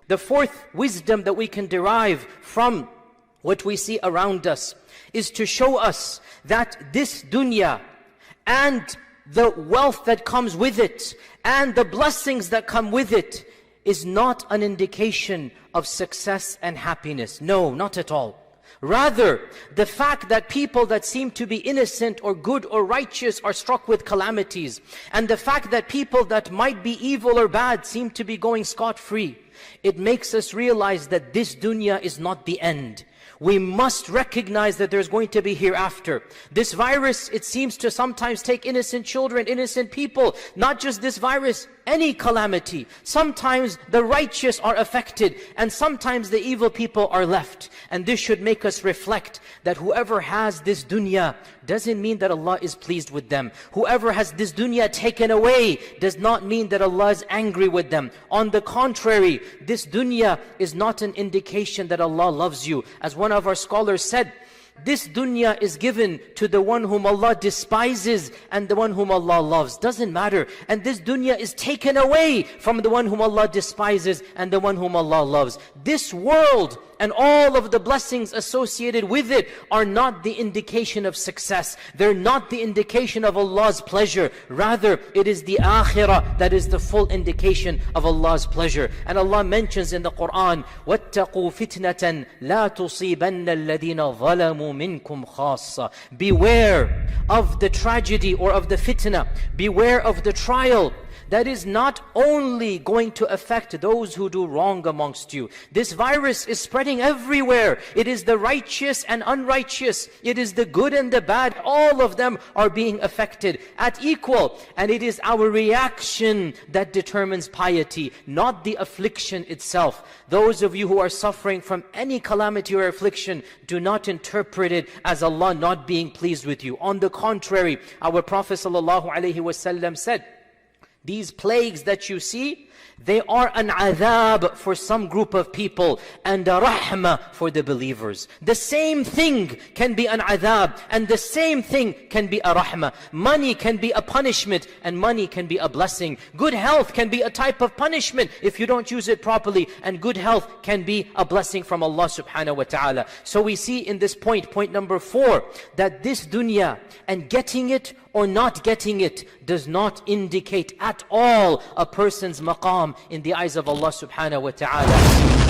The fourth wisdom that we can derive from what we see around us is to show us that this dunya and the wealth that comes with it and the blessings that come with it is not an indication of success and happiness. No, not at all. Rather, the fact that people that seem to be innocent or good or righteous are struck with calamities, and the fact that people that might be evil or bad seem to be going scot-free, it makes us realize that this dunya is not the end. We must recognize that there's going to be hereafter. This virus, it seems to sometimes take innocent children, innocent people. Not just this virus, any calamity. Sometimes the righteous are affected, and sometimes the evil people are left. And this should make us reflect that whoever has this dunya doesn't mean that Allah is pleased with them. Whoever has this dunya taken away does not mean that Allah is angry with them. On the contrary, this dunya is not an indication that Allah loves you. As one of our scholars said, this dunya is given to the one whom Allah despises and the one whom Allah loves. Doesn't matter. And this dunya is taken away from the one whom Allah despises and the one whom Allah loves. This world and all of the blessings associated with it are not the indication of success. They're not the indication of Allah's pleasure. Rather, it is the akhirah that is the full indication of Allah's pleasure. And Allah mentions in the Quran, وَاتَّقُوا فِتْنَةً لَا تُصِيبَنَّ الَّذِينَ ظَلَمُوا مِنْكُمْ خَاصَّةً. Beware of the tragedy or of the fitna. Beware of the trial that is not only going to affect those who do wrong amongst you. This virus is spreading everywhere. It is the righteous and unrighteous. It is the good and the bad. All of them are being affected at equal. And it is our reaction that determines piety, not the affliction itself. Those of you who are suffering from any calamity or affliction, do not interpret it as Allah not being pleased with you. On the contrary, our Prophet ﷺ said, these plagues that you see, they are an adhab for some group of people and a rahmah for the believers. The same thing can be an adhab and the same thing can be a rahmah. Money can be a punishment and money can be a blessing. Good health can be a type of punishment if you don't use it properly, and good health can be a blessing from Allah subhanahu wa ta'ala. So we see in this point number 4, that this dunya and getting it or not getting it does not indicate at all a person's maqam in the eyes of Allah subhanahu wa ta'ala.